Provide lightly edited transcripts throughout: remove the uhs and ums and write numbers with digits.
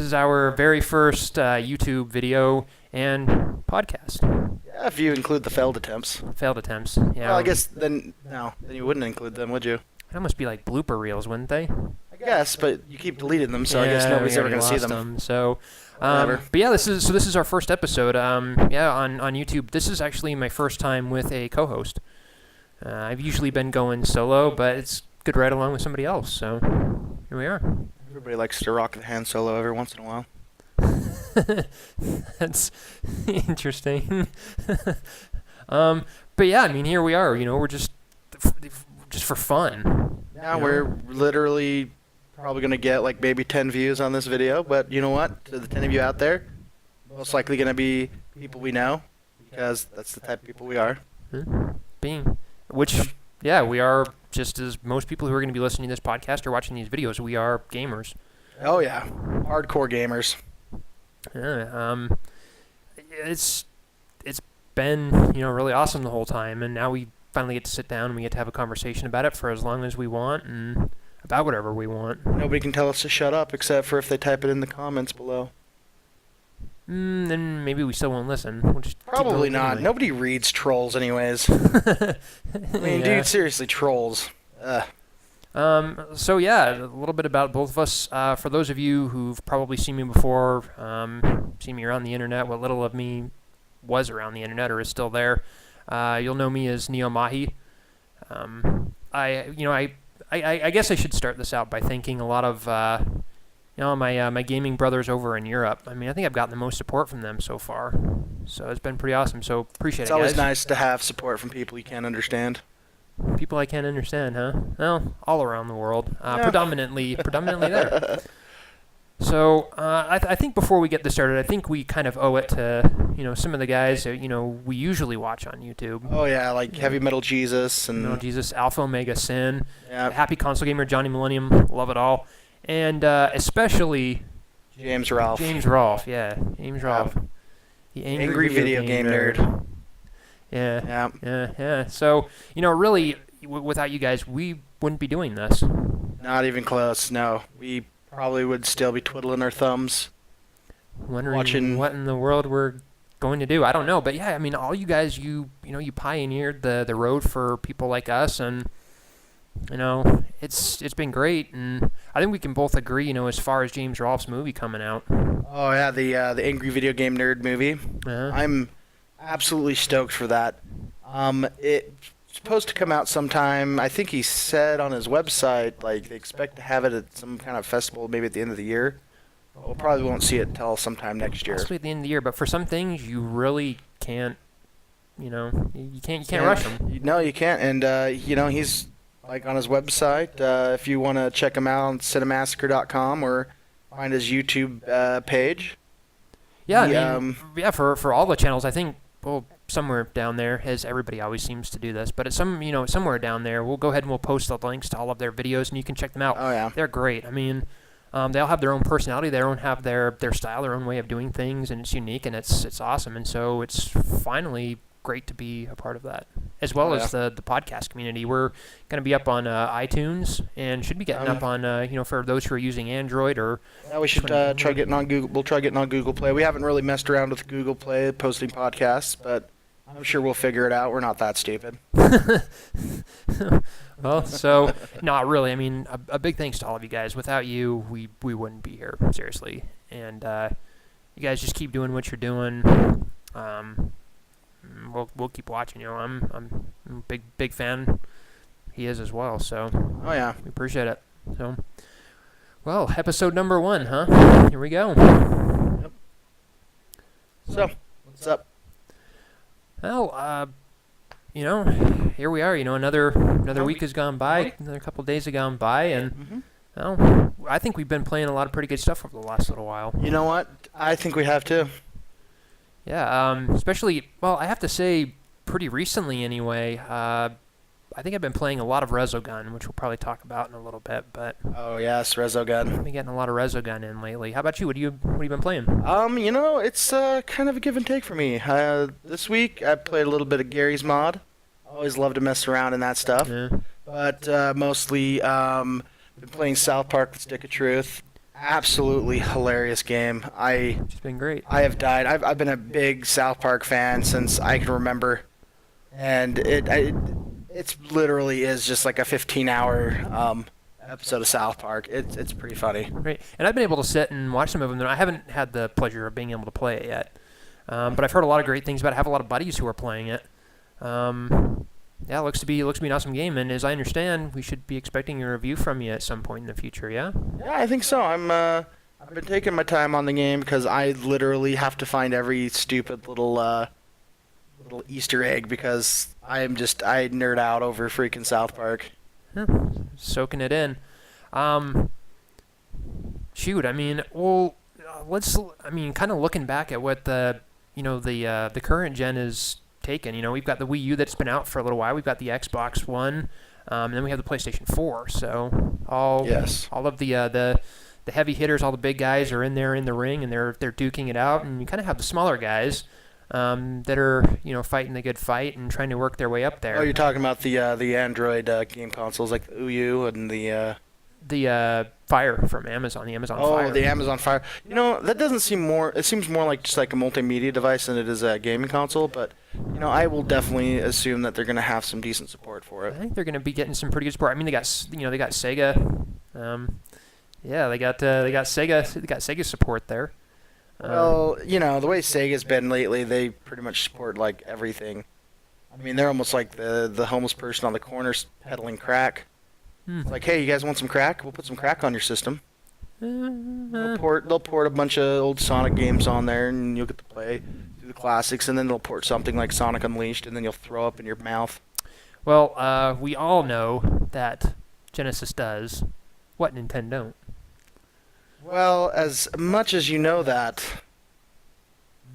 This is our very first YouTube video and podcast. Yeah, if you include the failed attempts. Failed attempts. Yeah. Well, I guess then you wouldn't include them, would you? That must be like blooper reels, wouldn't they? I guess, but you keep deleting them, so I guess nobody's ever going to see them. So, but yeah, this is our first episode. On YouTube. This is actually my first time with a co-host. I've usually been going solo, but it's good to ride along with somebody else. So here we are. Everybody likes to rock the hand solo every once in a while. That's interesting. But yeah, I mean, here we are. We're just for fun. Yeah, we're literally probably going to get like maybe 10 views on this video, but you know what? To the 10 of you out there, most likely going to be people we know, because that's the type of people we are. We are, just as most people who are going to be listening to this podcast or watching these videos, we are gamers. Oh yeah, hardcore gamers. It's been really awesome the whole time, and now we finally get to sit down and we get to have a conversation about it for as long as we want and about whatever we want. Nobody can tell us to shut up except for if they type it in the comments below. Then maybe we still won't listen. We'll just probably not. Anyway. Nobody reads trolls anyways. I mean, dude, seriously, trolls. So yeah, a little bit about both of us. For those of you who've probably seen me before, seen me around the internet, what little of me was around the internet or is still there, you'll know me as Neo Mahi. I guess I should start this out by thanking a lot of my gaming brothers over in Europe. I mean, I think I've gotten the most support from them so far, so it's been pretty awesome. So appreciate it, guys. It's always nice to have support from people you can't understand. People I can't understand, huh? Well, all around the world, predominantly there. So I think before we get this started, I think we kind of owe it to some of the guys that we usually watch on YouTube. Oh yeah, like Heavy Metal Jesus and AlphaOmegaSin, Happy Console Gamer, Johnny Millennium, love it all, and especially James Rolfe. James Rolfe, the angry video game nerd. Yeah. So really, without you guys, we wouldn't be doing this. Not even close. No, we probably would still be twiddling our thumbs, wondering what in the world we're going to do. I don't know, but yeah, I mean, all you guys, you pioneered the road for people like us, and it's been great, and I think we can both agree, as far as James Rolfe's movie coming out. Oh yeah, the Angry Video Game Nerd movie. I'm absolutely stoked for that. It's supposed to come out sometime. I think he said on his website, like, they expect to have it at some kind of festival maybe at the end of the year. We'll probably won't see it until sometime next year. Possibly at the end of the year, but for some things you really can't, you can't rush him. No, you can't. And he's like on his website. If you want to check him out on cinemassacre.com or find his YouTube page. Yeah, for all the channels, I think. Well, somewhere down there, as everybody always seems to do this, but it's somewhere down there, we'll go ahead and we'll post the links to all of their videos, and you can check them out. Oh yeah, they're great. I mean, they all have their own personality, they all have their style, their own way of doing things, and it's unique, and it's awesome. And so it's finally great to be a part of that, as well as the podcast community. We're going to be up on iTunes, and should be getting up on for those who are using Android or. Yeah, we should try getting on Google. We'll try getting on Google Play. We haven't really messed around with Google Play posting podcasts, but I'm sure we'll figure it out. We're not that stupid. Well, so not really. I mean, a big thanks to all of you guys. Without you, we wouldn't be here, seriously. And you guys just keep doing what you're doing. We'll keep watching. I'm a big fan. He is as well. So oh yeah, we appreciate it. So, well, episode number 1, huh? Here we go. Yep. So what's up? Well, here we are. Another week has gone by. Another couple of days have gone by, and well, I think we've been playing a lot of pretty good stuff over the last little while. You know what? I think we have too. Yeah, especially, well, I have to say, pretty recently anyway, I think I've been playing a lot of Resogun, which we'll probably talk about in a little bit, but... Oh, yes, Resogun. I've been getting a lot of Resogun in lately. How about you? What have you been playing? It's kind of a give and take for me. This week, I played a little bit of Gary's Mod. Always love to mess around in that stuff. Yeah. But mostly, been playing South Park: The Stick of Truth. absolutely hilarious game. It's been great. I have died. I've been a big South Park fan since I can remember, and it's literally is just like a 15-hour episode of South Park. It's pretty funny. Right, and I've been able to sit and watch some of them. I haven't had the pleasure of being able to play it yet, but I've heard a lot of great things about it. I have a lot of buddies who are playing it. Yeah, it looks to be an awesome game, and as I understand, we should be expecting a review from you at some point in the future. Yeah. Yeah, I think so. I've been taking my time on the game because I literally have to find every stupid little Easter egg because I nerd out over freaking South Park. Yeah, soaking it in. Shoot, I mean, well, kind of looking back at what the current gen is taken. We've got the Wii U that's been out for a little while. We've got the Xbox One, and then we have the PlayStation 4. So all of the heavy hitters, all the big guys are in there in the ring, and they're duking it out. And you kind of have the smaller guys that are fighting the good fight and trying to work their way up there. Oh, you're talking about the Android game consoles like the Uyu and the Fire from Amazon, the Amazon Fire. Oh, the Amazon Fire. That doesn't seem more. It seems more like just like a multimedia device than it is a gaming console. But I will definitely assume that they're going to have some decent support for it. I think they're going to be getting some pretty good support. I mean, they got Sega. Yeah, they got Sega. They got Sega support there. Well, the way Sega's been lately, they pretty much support like everything. I mean, they're almost like the homeless person on the corner peddling crack. Like, hey, you guys want some crack? We'll put some crack on your system. They'll port a bunch of old Sonic games on there, and you'll get to play through the classics. And then they'll port something like Sonic Unleashed, and then you'll throw up in your mouth. Well, we all know that Genesis does what Nintendo don't. Well, as much as you know that,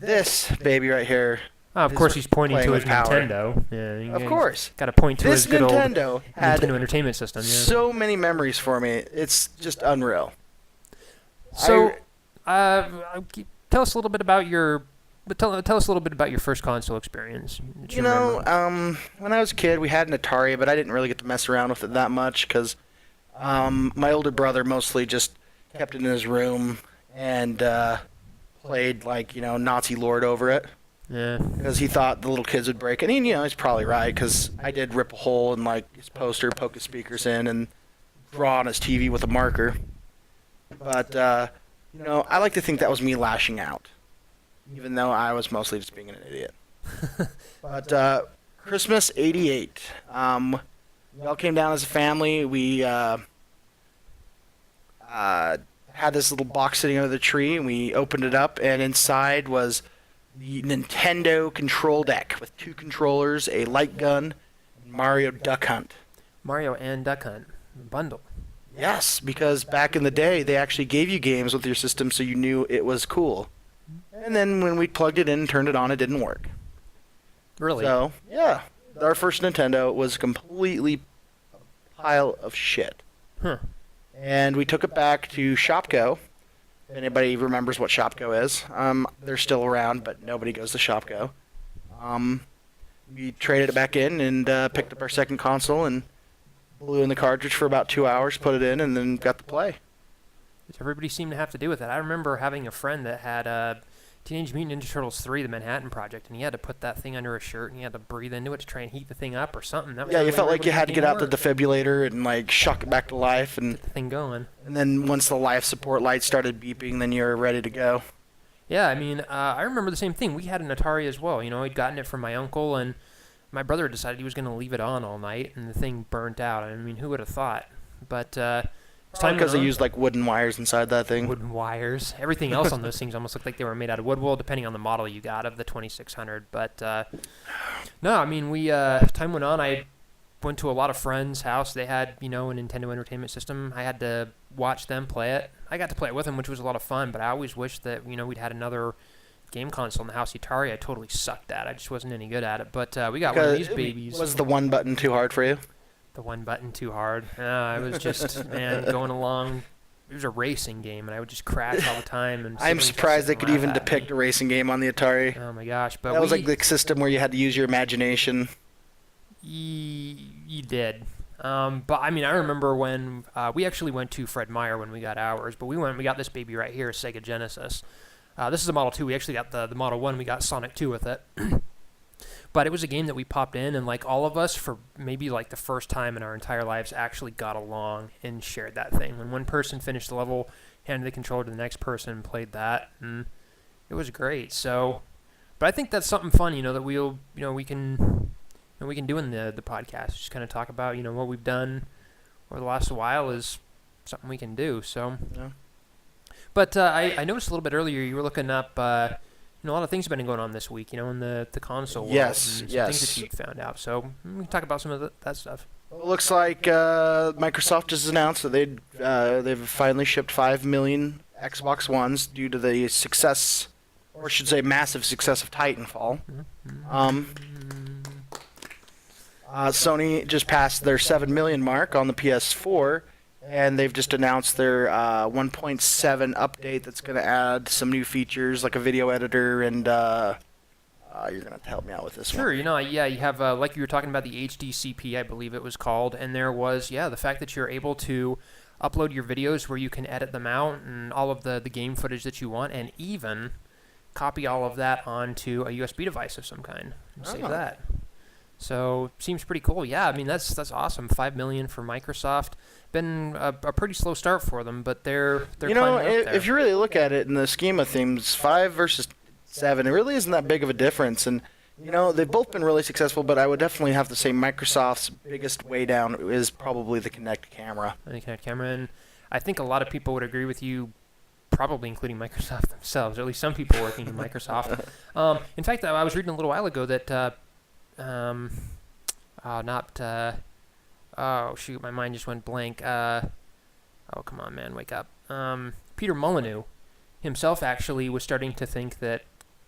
this baby right here. Of course, he's pointing to his power. Nintendo. Yeah, of course. Got to point to his good old Nintendo Entertainment System. Yeah. So many memories for me. It's just unreal. So, tell us a little bit about your. Tell us a little bit about your first console experience. When I was a kid, we had an Atari, but I didn't really get to mess around with it that much because my older brother mostly just kept it in his room and played like Nazi Lord over it. Yeah. Because he thought the little kids would break it. And he's probably right, because I did rip a hole in like his poster, poke his speakers in, and draw on his TV with a marker. But, I like to think that was me lashing out, even though I was mostly just being an idiot. But Christmas '88, we all came down as a family. We had this little box sitting under the tree, and we opened it up, and inside was the Nintendo control deck with 2 controllers, a light gun, and Mario Duck Hunt. Mario and Duck Hunt bundle. Yes, because back in the day, they actually gave you games with your system so you knew it was cool. And then when we plugged it in and turned it on, it didn't work. Really? So, yeah. Our first Nintendo was completely a pile of shit. Huh. And we took it back to Shopko. If anybody remembers what Shopko is, they're still around, but nobody goes to Shopko. We traded it back in and picked up our second console and blew in the cartridge for about 2 hours, put it in, and then got to play. Everybody seemed to have to do with it. I remember having a friend that had Teenage Mutant Ninja Turtles 3, the Manhattan Project, and he had to put that thing under a shirt, and he had to breathe into it to try and heat the thing up or something. That was you felt like you had to get out the defibrillator and like shock it back to life and get the thing going. And then once the life support lights started beeping, then you were ready to go. Yeah, I mean, I remember the same thing. We had an Atari as well. I'd gotten it from my uncle, and my brother decided he was going to leave it on all night, and the thing burnt out. I mean, who would have thought? But because they used like wooden wires inside that thing. Wooden wires. Everything else on those things almost looked like they were made out of wood. Well, depending on the model you got of the 2600. But no, I mean, time went on. I went to a lot of friends' house. They had a Nintendo Entertainment System. I had to watch them play it. I got to play it with them, which was a lot of fun. But I always wished that we'd had another game console in the house. Atari, I totally sucked at. I just wasn't any good at it. But we got one of these babies. Was the one button too hard for you? The one button too hard. It was just, going along. It was a racing game, and I would just crash all the time. And I'm surprised they could even depict a racing game on the Atari. Oh, my gosh. But that was like the system where you had to use your imagination. You did. But I mean, I remember when we actually went to Fred Meyer when we got ours, but we got this baby right here, Sega Genesis. This is a Model 2. We actually got the Model 1. We got Sonic 2 with it. But it was a game that we popped in, and like all of us, for maybe like the first time in our entire lives, actually got along and shared that thing. When one person finished the level, handed the controller to the next person, played that, and it was great. So, but I think that's something fun, that we can do in the podcast. Just kind of talk about, what we've done over the last while is something we can do. So, yeah. But I noticed a little bit earlier you were looking up. A lot of things have been going on this week, in the console world. Yes, and yes. Things that you found out. So we can talk about some of that stuff. Well, it looks like Microsoft has announced that they've finally shipped 5 million Xbox Ones due to the success, or I should say massive success of Titanfall. Sony just passed their 7 million mark on the PS4. And they've just announced their 1.7 update that's going to add some new features like a video editor, and you're going to have to help me out with this one. Sure, you have, like you were talking about, the HDCP, I believe it was called, and there was, the fact that you're able to upload your videos where you can edit them out and all of the game footage that you want, and even copy all of that onto a USB device of some kind and save that. So, seems pretty cool. Yeah, I mean, that's awesome. 5 million for Microsoft. Been a pretty slow start for them, but they're climbing up there. If you really look at it in the scheme of things, 5 versus 7, it really isn't that big of a difference. And, they've both been really successful, but I would definitely have to say Microsoft's biggest way down is probably the Kinect camera. The Kinect camera, and I think a lot of people would agree with you, probably including Microsoft themselves, or at least some people working in Microsoft. In fact, I was reading a little while ago that... oh shoot, my mind just went blank. Oh, come on, man, wake up. Peter Molyneux himself actually was starting to think that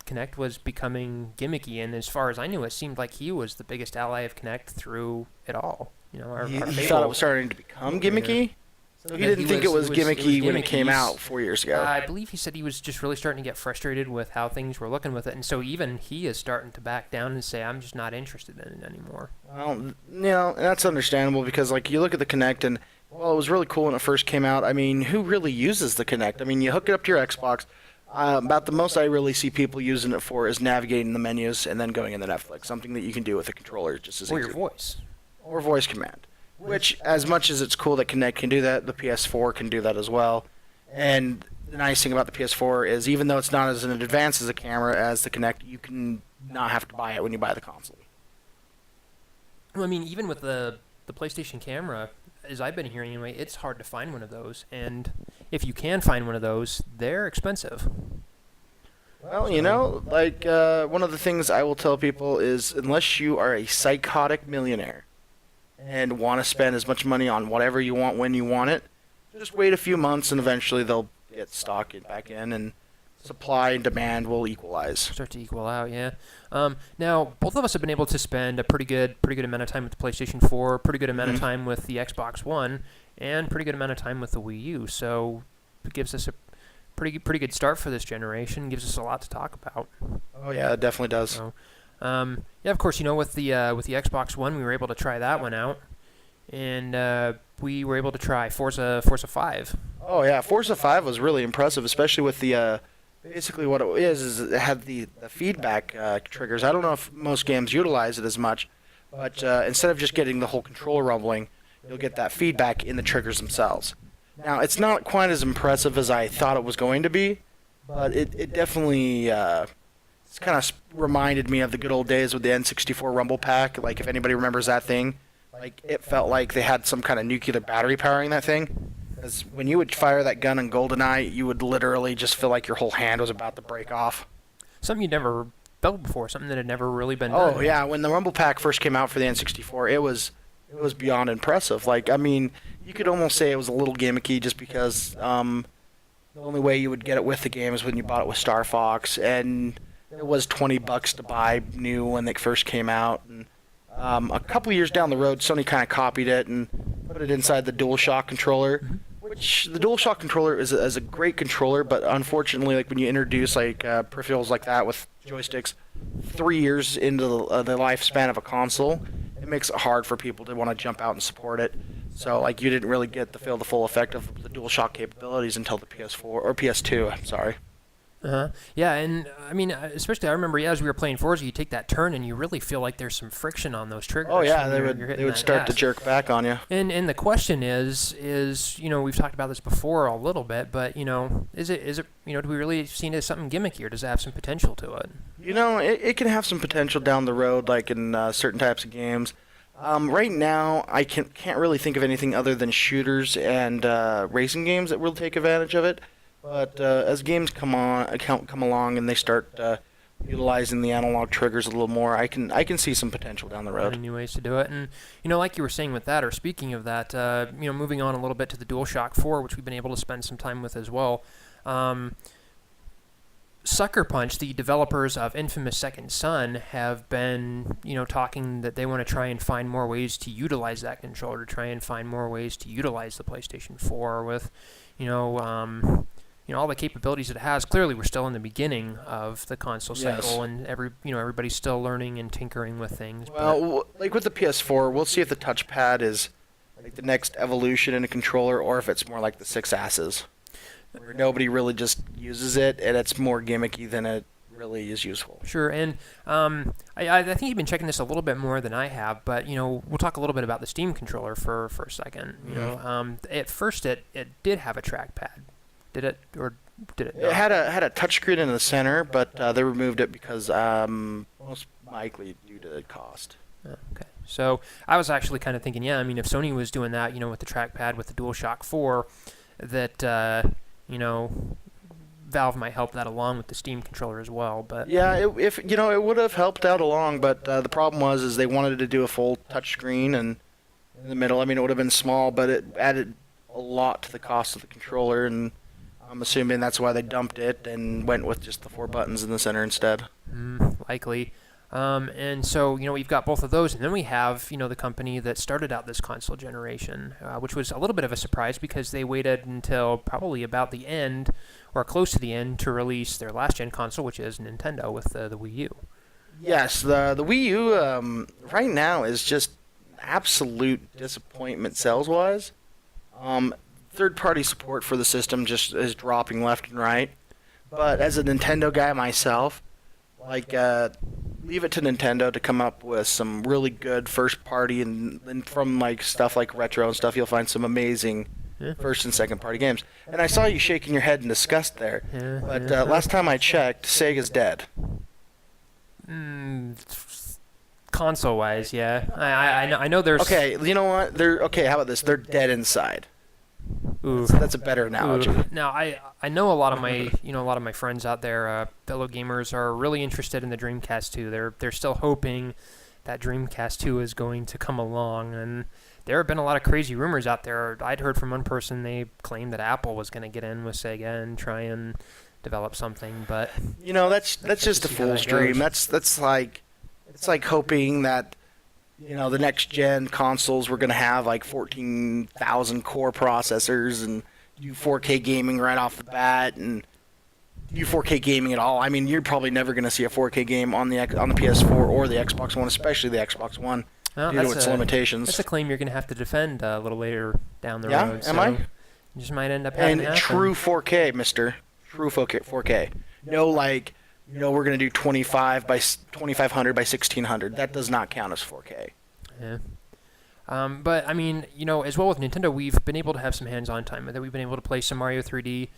Kinect was becoming gimmicky, and as far as I knew, it seemed like he was the biggest ally of Kinect through it all. Our he thought it was starting to become gimmicky? So he didn't think it was gimmicky when it came out 4 years ago. I believe he said he was just really starting to get frustrated with how things were looking with it, and so even he is starting to back down and say, I'm just not interested in it anymore. Well, that's understandable because, like, you look at the Kinect, and while it was really cool when it first came out, I mean, who really uses the Kinect? I mean, you hook it up to your Xbox. About the most I really see people using it for is navigating the menus and then going into Netflix, something that you can do with a controller just as easy. Or your voice. Or voice command. Which, as much as it's cool that Kinect can do that, the PS4 can do that as well. And the nice thing about the PS4 is, even though it's not as advanced as a camera as the Kinect, you can not have to buy it when you buy the console. Well, I mean, even with the PlayStation camera, as I've been hearing anyway, it's hard to find one of those. And if you can find one of those, they're expensive. Well, one of the things I will tell people is, unless you are a psychotic millionaire, and want to spend as much money on whatever you want when you want it, just wait a few months and eventually they'll get stock back in and supply and demand will equalize. Start to equal out, yeah. Now, both of us have been able to spend a pretty good amount of time with the PlayStation 4, pretty good amount of time with the Xbox One, and pretty good amount of time with the Wii U. So it gives us a pretty good start for this generation. Gives us a lot to talk about. Oh yeah, it definitely does. So, of course, with the Xbox One, we were able to try that one out, and we were able to try Forza 5. Oh yeah, Forza 5 was really impressive, especially with the basically what it is it had the feedback triggers. I don't know if most games utilize it as much, but instead of just getting the whole controller rumbling, you'll get that feedback in the triggers themselves. Now, it's not quite as impressive as I thought it was going to be, but it definitely it's kind of reminded me of the good old days with the N64 Rumble Pack. Like, if anybody remembers that thing, like, it felt like they had some kind of nuclear battery powering that thing. Because when you would fire that gun in GoldenEye, you would literally just feel like your whole hand was about to break off. Something you'd never felt before, something that had never really been done. Oh, yeah. When the Rumble Pack first came out for the N64, it was beyond impressive. Like, I mean, you could almost say it was a little gimmicky just because the only way you would get it with the game is when you bought it with Star Fox, and it was $20 to buy new when it first came out. And a couple years down the road, Sony kind of copied it and put it inside the DualShock controller, which the DualShock controller is a great controller, but unfortunately, like, when you introduce peripherals like that with joysticks 3 years into the lifespan of a console, it it makes it hard for people to want to jump out and support it. So like you didn't really get to feel the full effect of the DualShock capabilities until the PS4 or PS2. I'm sorry. Yeah, and I mean, especially I remember as we were playing Forza, you take that turn and you really feel like there's some friction on those triggers. Oh yeah, they would start to jerk back on you. And the question is we've talked about this before a little bit, but is it do we really see it as something gimmicky, or does it have some potential to it? It can have some potential down the road, like in certain types of games. Right now, I can't really think of anything other than shooters and racing games that will take advantage of it. But as games come along and they start utilizing the analog triggers a little more, I can see some potential down the road. New ways to do it, and like you were saying with that, or speaking of that, moving on a little bit to the DualShock 4, which we've been able to spend some time with as well. Sucker Punch, the developers of infamous Second Son, have been, talking that they want to try and find more ways to utilize that controller, to try and find more ways to utilize the PlayStation 4 with, all the capabilities it has. Clearly, we're still in the beginning of the console cycle, and everybody's still learning and tinkering with things. Well, like with the PS4, we'll see if the touchpad is like the next evolution in a controller, or if it's more like the 6 asses, where nobody really just uses it, and it's more gimmicky than it really is useful. Sure, and I think you've been checking this a little bit more than I have, but we'll talk a little bit about the Steam controller for a second. At first, it did have a trackpad. Did it, or did it not? It had a touchscreen in the center, but they removed it because most likely due to cost. Oh, okay. So I was actually kind of thinking, if Sony was doing that, with the trackpad with the DualShock 4, that Valve might help that along with the Steam controller as well. But yeah, it would have helped out along, but the problem was they wanted to do a full touchscreen and in the middle. I mean, it would have been small, but it added a lot to the cost of the controller, and I'm assuming that's why they dumped it and went with just the 4 buttons in the center instead. Likely. And so, we've got both of those, and then we have, the company that started out this console generation, which was a little bit of a surprise because they waited until probably about the end, or close to the end, to release their last-gen console, which is Nintendo with the Wii U. Yes, the Wii U right now is just absolute disappointment sales-wise. Third-party support for the system just is dropping left and right. But as a Nintendo guy myself, leave it to Nintendo to come up with some really good first-party, and from stuff like retro and stuff, you'll find some amazing first and second-party games. And I saw you shaking your head in disgust there. But last time I checked, Sega's dead. Console-wise, yeah. I know there's... Okay, you know what? How about this? They're dead inside. Ooh. That's a better analogy. Now, I know a lot of my friends out there, fellow gamers, are really interested in the Dreamcast 2. They're still hoping that Dreamcast 2 is going to come along, and there have been a lot of crazy rumors out there. I'd heard from one person, they claimed that Apple was going to get in with Sega and try and develop something, but that's just a fool's dream. That's like, it's like hoping that the next gen consoles were going to have 14,000 core processors and do 4K gaming right off the bat and do 4K gaming at all. I mean, you're probably never going to see a 4K game on the PS4 or the Xbox One, especially the Xbox One, due to its limitations. That's a claim you're going to have to defend a little later down the road. Yeah, am I? You just might end up having and true 4K, mister. True 4K. No, we're going to do 2500 by 1600. That does not count as 4K. Yeah. But, I mean, as well with Nintendo, we've been able to have some hands-on time with it. We've been able to play some Mario 3D.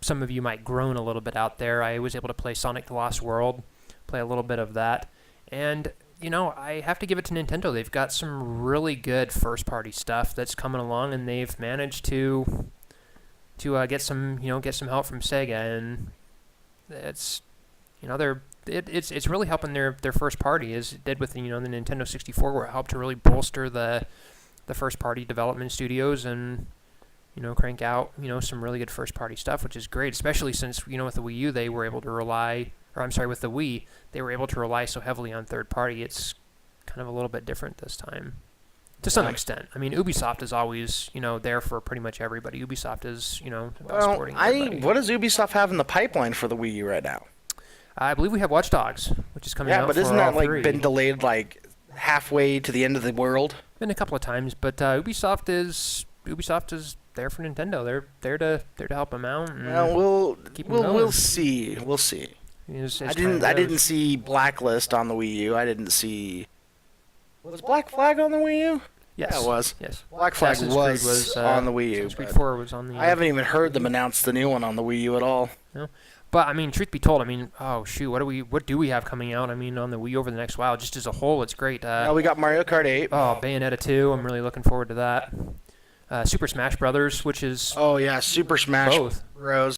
Some of you might groan a little bit out there. I was able to play Sonic the Lost World, play a little bit of that. And, I have to give it to Nintendo. They've got some really good first-party stuff that's coming along, and they've managed to get some help from Sega, and it's it's really helping their first party, as it did with the Nintendo 64, where it helped to really bolster the first party development studios and crank out some really good first party stuff, which is great, especially since with the Wii U they were able to rely, or I'm sorry, with the Wii they were able to rely so heavily on third party. It's kind of a little bit different this time. To some extent. I mean, Ubisoft is always, there for pretty much everybody. Ubisoft is, about supporting everybody. What does Ubisoft have in the pipeline for the Wii U right now? I believe we have Watch Dogs, which is coming out. Yeah, but for isn't that all three. been delayed halfway to the end of the world? Been a couple of times, but Ubisoft is there for Nintendo. They're there to help them out. And Well, keep 'em going. we'll see. We'll see. I didn't see Blacklist on the Wii U. I didn't see. Was Black Flag on the Wii U? Yes, Yeah, it was. Yes, Black Flag Assassin's Creed was on the Wii U. Assassin's Creed 4 was on the. I haven't even heard them announce the new one on the Wii U at all. No. But I mean, truth be told, I mean, oh shoot, what do we have coming out? I mean, on the Wii over the next while, just as a whole, it's great. We got Mario Kart 8. Oh, Bayonetta 2, I'm really looking forward to that. Super Smash Brothers, which is Super Smash both. Bros.